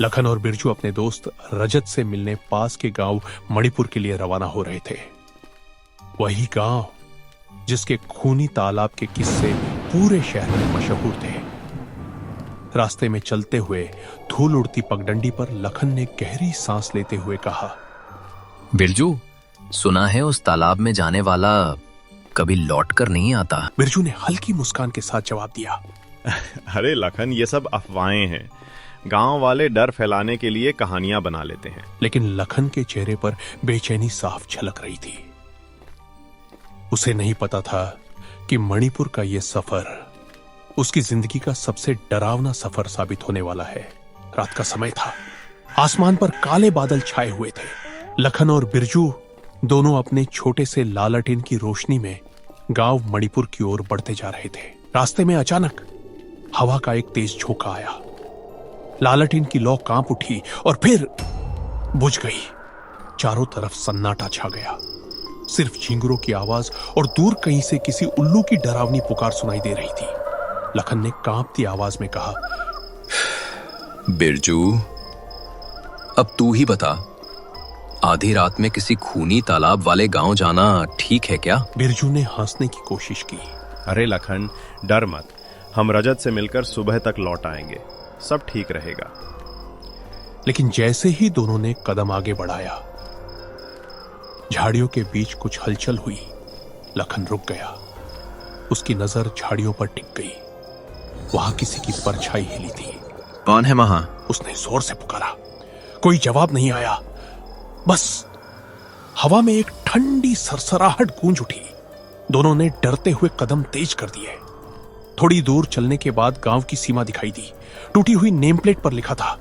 लखन और बिरजू अपने दोस्त रजत से मिलने पास के गांव मणिपुर के लिए रवाना हो रहे थे। वही गांव जिसके खूनी तालाब के किस्से पूरे शहर में मशहूर थे। रास्ते में चलते हुए धूल उड़ती पगडंडी पर लखन ने गहरी सांस लेते हुए कहा, बिरजू, सुना है उस तालाब में जाने वाला कभी लौट कर नहीं आता। बिरजू ने हल्की मुस्कान के साथ जवाब दिया, अरे लखन, ये सब अफवाहें हैं। गांव वाले डर फैलाने के लिए कहानियां बना लेते हैं। लेकिन लखन के चेहरे पर बेचैनी साफ झलक रही थी। उसे नहीं पता था कि मणिपुर का यह सफर उसकी जिंदगी का सबसे डरावना सफर साबित होने वाला है। रात का समय था। आसमान पर काले बादल छाए हुए थे। लखन और बिरजू दोनों अपने छोटे से लालटेन की रोशनी में गांव मणिपुर की ओर बढ़ते जा रहे थे। रास्ते में अचानक हवा का एक तेज झोंका आया। लालटेन की लौ कांप उठी और फिर बुझ गई। चारों तरफ सन्नाटा छा गया। सिर्फ झिंगुरों की आवाज और दूर कहीं से किसी उल्लू की डरावनी पुकार सुनाई दे रही थी। लखन ने कांपती आवाज में कहा, बिरजू, अब तू ही बता, आधी रात में किसी खूनी तालाब वाले गांव जाना ठीक है क्या? बिरजू ने हंसने की कोशिश की। अरे लखन, डर मत। हम रजत से मिलकर सुबह तक लौट आएंगे। सब ठीक रहेगा। लेकिन जैसे ही दोनों ने कदम आगे बढ़ाया, झाड़ियों के बीच कुछ हलचल हुई। लखन रुक गया। उसकी नजर झाड़ियों पर टिक गई। वहां किसी की परछाई हिली थी। कौन है वहां? उसने जोर से पुकारा। कोई जवाब नहीं आया। बस हवा में एक ठंडी सरसराहट गूंज उठी। दोनों ने डरते हुए कदम तेज कर दिए। थोड़ी दूर चलने के बाद गांव की सीमा दिखाई दी। टूटी हुई नेम प्लेट पर लिखा था,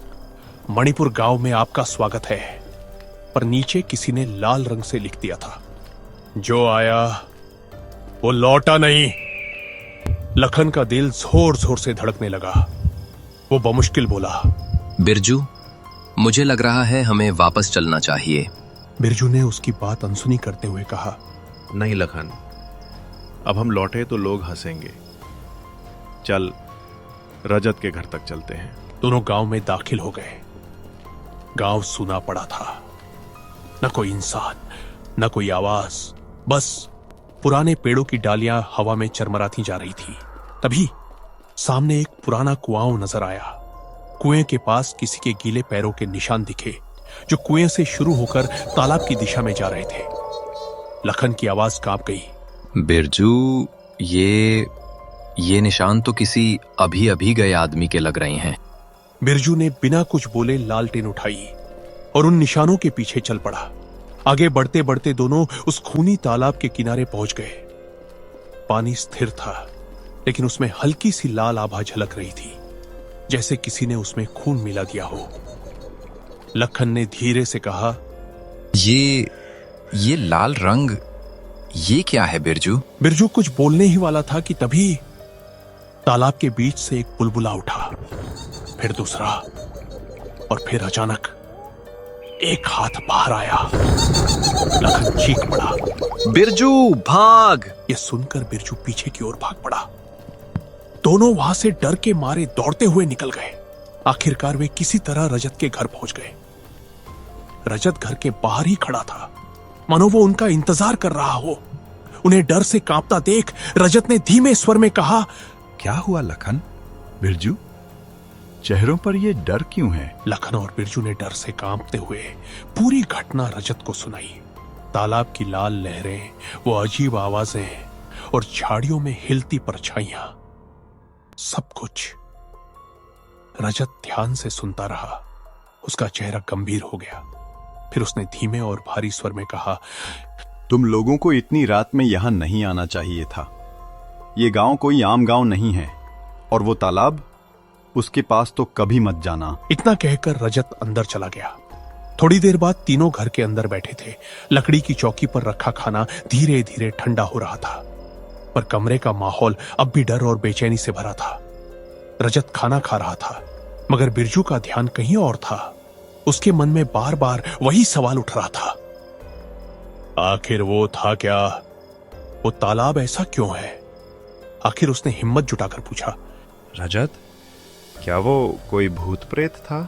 मणिपुर गांव में आपका स्वागत है। पर नीचे किसी ने लाल रंग से लिख दिया था, जो आया वो लौटा नहीं। लखन का दिल जोर जोर से धड़कने लगा। वो बमुश्किल बोला, बिरजू, मुझे लग रहा है हमें वापस चलना चाहिए। बिरजू ने उसकी बात अनसुनी करते हुए कहा, नहीं लखन, अब हम लौटे तो लोग हंसेंगे। चल, रजत के घर तक चलते हैं। दोनों गांव में दाखिल हो गए। गांव सूना पड़ा था। न कोई इंसान, न कोई आवाज, बस पुराने पेड़ों की डालियां हवा में चरमराती जा रही थी। तभी सामने एक पुराना कुआं नजर आया। कुएं के पास किसी के गीले पैरों के निशान दिखे, जो कुएं से शुरू होकर तालाब की दिशा में जा रहे थे। लखन की आवाज कांप गई। बिरजू, ये निशान तो किसी अभी अभी गए आदमी के लग रहे हैं। बिरजू ने बिना कुछ बोले लालटेन उठाई और उन निशानों के पीछे चल पड़ा। आगे बढ़ते बढ़ते दोनों उस खूनी तालाब के किनारे पहुंच गए। पानी स्थिर था, लेकिन उसमें हल्की सी लाल आभा झलक रही थी, जैसे किसी ने उसमें खून मिला दिया हो। लखन ने धीरे से कहा, ये लाल रंग, ये क्या है बिरजू? बिरजू कुछ बोलने ही वाला था कि तभी तालाब के बीच से एक बुलबुला उठा, फिर दूसरा, और फिर अचानक एक हाथ बाहर आया। लखन चीख पड़ा, बिरजू भाग! यह सुनकर बिरजू पीछे की ओर भाग पड़ा। दोनों वहां से डर के मारे दौड़ते हुए निकल गए। आखिरकार वे किसी तरह रजत के घर पहुंच गए। रजत घर के बाहर ही खड़ा था, मानो वो उनका इंतजार कर रहा हो। उन्हें डर से कांपता देख रजत ने धीमे स्वर में कहा, क्या हुआ लखन, बिरजू? चेहरों पर ये डर क्यों है? लखन और बिरजू ने डर से कांपते हुए पूरी घटना रजत को सुनाई। तालाब की लाल लहरें, वो अजीब आवाजें और झाड़ियों में हिलती परछाइयां, सब कुछ। रजत ध्यान से सुनता रहा। उसका चेहरा गंभीर हो गया। फिर उसने धीमे और भारी स्वर में कहा, तुम लोगों को इतनी रात में यहां नहीं आना चाहिए था। ये गांव कोई आम गांव नहीं है, और वो तालाब, उसके पास तो कभी मत जाना। इतना कहकर रजत अंदर चला गया। थोड़ी देर बाद तीनों घर के अंदर बैठे थे। लकड़ी की चौकी पर रखा खाना धीरे धीरे ठंडा हो रहा था, पर कमरे का माहौल अब भी डर और बेचैनी से भरा था। रजत खाना खा रहा था, मगर बिरजू का ध्यान कहीं और था। उसके मन में बार बार वही सवाल उठ रहा था, आखिर वो था क्या? वो तालाब ऐसा क्यों है? आखिर उसने हिम्मत जुटाकर पूछा, रजत, क्या वो कोई भूत प्रेत था?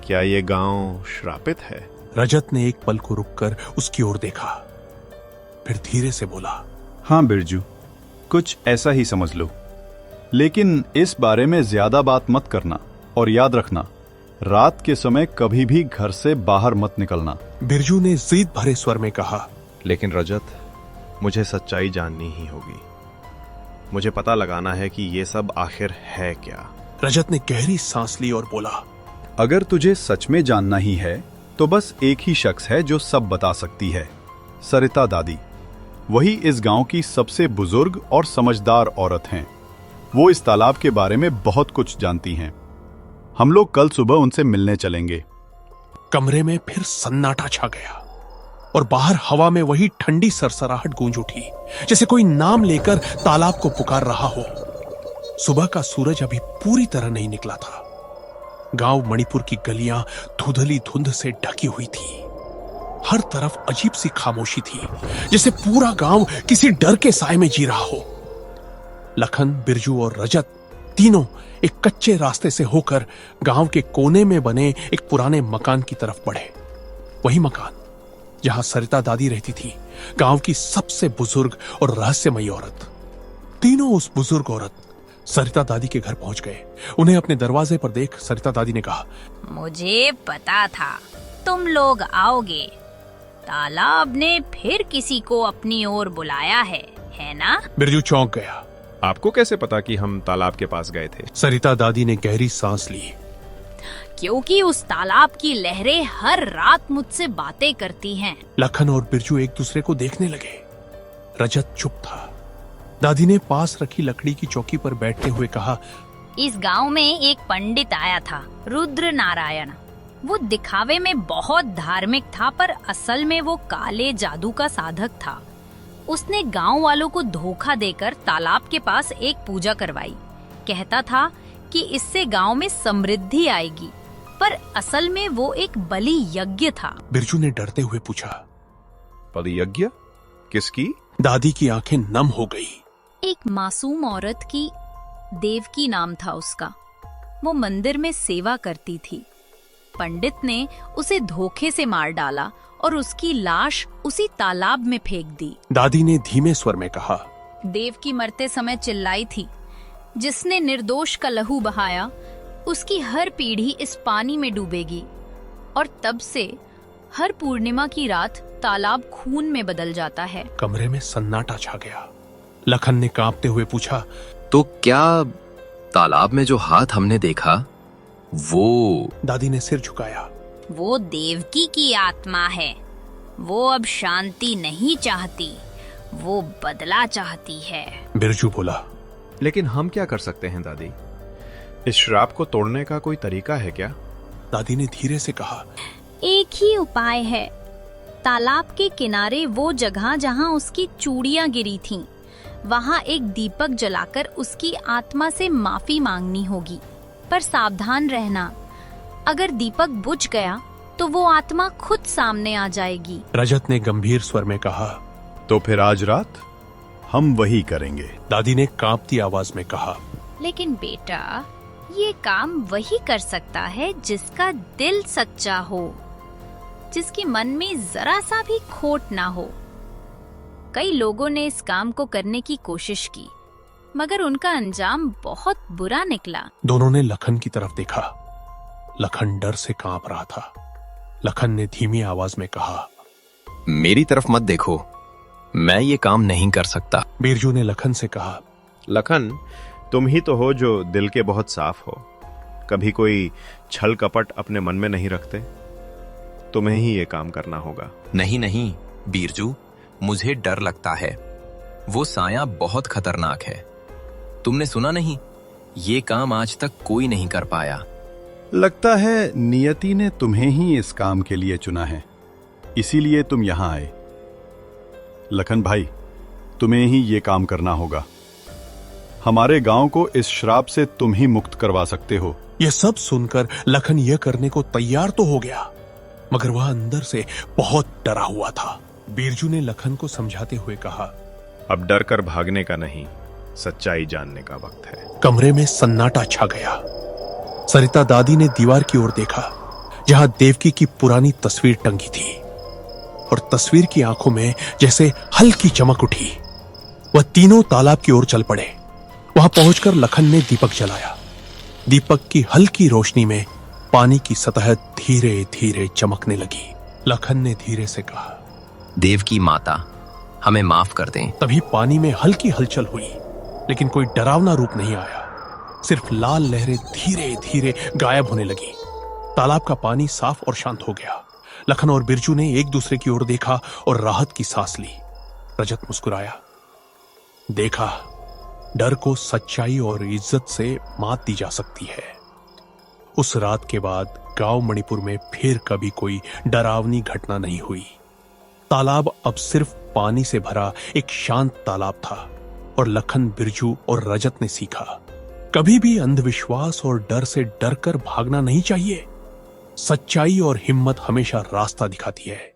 क्या ये गांव श्रापित है? रजत ने एक पल को रुककर उसकी ओर देखा, फिर धीरे से बोला, हाँ बिरजू, कुछ ऐसा ही समझ लो। लेकिन इस बारे में ज्यादा बात मत करना, और याद रखना, रात के समय कभी भी घर से बाहर मत निकलना। बिरजू ने जिद भरे स्वर में कहा, लेकिन रजत, मुझे सच्चाई जाननी ही होगी। मुझे पता लगाना है कि ये सब आखिर है क्या। रजत ने गहरी सांस ली और बोला, अगर तुझे सच में जानना ही है तो बस एक ही शख्स है जो सब बता सकती है, सरिता दादी। वही इस गांव की सबसे बुजुर्ग और समझदार औरत हैं। वो इस तालाब के बारे में बहुत कुछ जानती हैं। हम लोग कल सुबह उनसे मिलने चलेंगे। कमरे में फिर सन्नाटा छा गया और बाहर हवा में वही ठंडी सरसराहट गूंज उठी, जैसे कोई नाम लेकर तालाब को पुकार रहा हो। सुबह का सूरज अभी पूरी तरह नहीं निकला था। गांव मणिपुर की गलियां धुंधली धुंध से ढकी हुई थी। हर तरफ अजीब सी खामोशी थी, जैसे पूरा गांव किसी डर के साए में जी रहा हो। लखन, बिरजू और रजत तीनों एक कच्चे रास्ते से होकर गांव के कोने में बने एक पुराने मकान की तरफ बढ़े। वही मकान जहां सरिता दादी रहती थी, गांव की सबसे बुजुर्ग और रहस्यमयी औरत। तीनों उस बुजुर्ग औरत सरिता दादी के घर पहुंच गए। उन्हें अपने दरवाजे पर देख सरिता दादी ने कहा, मुझे पता था तुम लोग आओगे। तालाब ने फिर किसी को अपनी ओर बुलाया है ना? बिरजू चौंक गया। आपको कैसे पता कि हम तालाब के पास गए थे? सरिता दादी ने गहरी सांस ली। क्योंकि उस तालाब की लहरें हर रात मुझसे बातें करती हैं। लखन और बिरजू एक दूसरे को देखने लगे। रजत चुप था। दादी ने पास रखी लकड़ी की चौकी पर बैठते हुए कहा, इस गांव में एक पंडित आया था, रुद्र नारायण। वो दिखावे में बहुत धार्मिक था, पर असल में वो काले जादू का साधक था। उसने गांव वालों को धोखा देकर तालाब के पास एक पूजा करवाई। कहता था कि इससे गांव में समृद्धि आएगी, पर असल में वो एक बलि यज्ञ था। बिरजू ने डरते हुए पूछा, पदयज्ञ? किसकी? दादी की आंखें नम हो गई। एक मासूम औरत की, देवकी नाम था उसका। वो मंदिर में सेवा करती थी। पंडित ने उसे धोखे से मार डाला और उसकी लाश उसी तालाब में फेंक दी। दादी ने धीमे स्वर में कहा, देवकी मरते समय चिल्लाई थी, जिसने निर्दोष का लहू बहाया, उसकी हर पीढ़ी इस पानी में डूबेगी। और तब से हर पूर्णिमा की रात तालाब खून में बदल जाता है। कमरे में सन्नाटा छा गया। लखन ने कांपते हुए पूछा, तो क्या तालाब में जो हाथ हमने देखा वो? दादी ने सिर झुकाया। वो देवकी की आत्मा है। वो अब शांति नहीं चाहती, वो बदला चाहती है। बिरजू बोला, लेकिन हम क्या कर सकते हैं दादी? इस श्राप को तोड़ने का कोई तरीका है क्या? दादी ने धीरे से कहा, एक ही उपाय है। तालाब के किनारे वो जगह जहाँ उसकी चूड़ियाँ गिरी थीं, वहाँ एक दीपक जलाकर उसकी आत्मा से माफी मांगनी होगी। पर सावधान रहना, अगर दीपक बुझ गया तो वो आत्मा खुद सामने आ जाएगी। रजत ने गंभीर स्वर में कहा, तो फिर आज रात हम वही करेंगे। दादी ने कांपती आवाज में कहा, लेकिन बेटा, ये काम वही कर सकता है जिसका दिल सच्चा हो, जिसके मन में जरा सा भी खोट ना हो। कई लोगों ने इस काम को करने की कोशिश की, मगर उनका अंजाम बहुत बुरा निकला। दोनों ने लखन की तरफ देखा। लखन डर से कांप रहा था। लखन ने धीमी आवाज में कहा, मेरी तरफ मत देखो, मैं ये काम नहीं कर सकता। बिरजू ने लखन से कहा, लखन, तुम ही तो हो जो दिल के बहुत साफ हो। कभी कोई छल कपट अपने मन में नहीं रखते। तुम्हें ही ये काम करना होगा। नहीं नहीं बीरजू, मुझे डर लगता है। वो साया बहुत खतरनाक है। तुमने सुना नहीं, ये काम आज तक कोई नहीं कर पाया। लगता है नियति ने तुम्हें ही इस काम के लिए चुना है, इसीलिए तुम यहां आए। लखन भाई, तुम्हें ही ये काम करना होगा। हमारे गांव को इस श्राप से तुम ही मुक्त करवा सकते हो। यह सब सुनकर लखन यह करने को तैयार तो हो गया, मगर वह अंदर से बहुत डरा हुआ था। बिरजू ने लखन को समझाते हुए कहा, अब डर कर भागने का नहीं, सच्चाई जानने का वक्त है। कमरे में सन्नाटा छा गया। सरिता दादी ने दीवार की ओर देखा। जहां देवकी की पुरानी तस्वीर टंगी थी और तस्वीर की आंखों में जैसे हल्की चमक उठी। वह तीनों तालाब की ओर चल पड़े। वहां पहुंचकर लखन ने दीपक जलाया। दीपक की हल्की रोशनी में पानी की सतह धीरे धीरे चमकने लगी। लखन ने धीरे से कहा, देव की माता, हमें माफ कर दें। तभी पानी में हल्की हलचल हुई, लेकिन कोई डरावना रूप नहीं आया। सिर्फ लाल लहरें धीरे धीरे गायब होने लगी। तालाब का पानी साफ और शांत हो गया। लखन और बिरजू ने एक दूसरे की ओर देखा और राहत की सांस ली। रजत मुस्कुराया। देखा, डर को सच्चाई और इज्जत से मात दी जा सकती है। उस रात के बाद गांव मणिपुर में फिर कभी कोई डरावनी घटना नहीं हुई। तालाब अब सिर्फ पानी से भरा एक शांत तालाब था और लखन, बिरजू और रजत ने सीखा, कभी भी अंधविश्वास और डर से डरकर भागना नहीं चाहिए। सच्चाई और हिम्मत हमेशा रास्ता दिखाती है।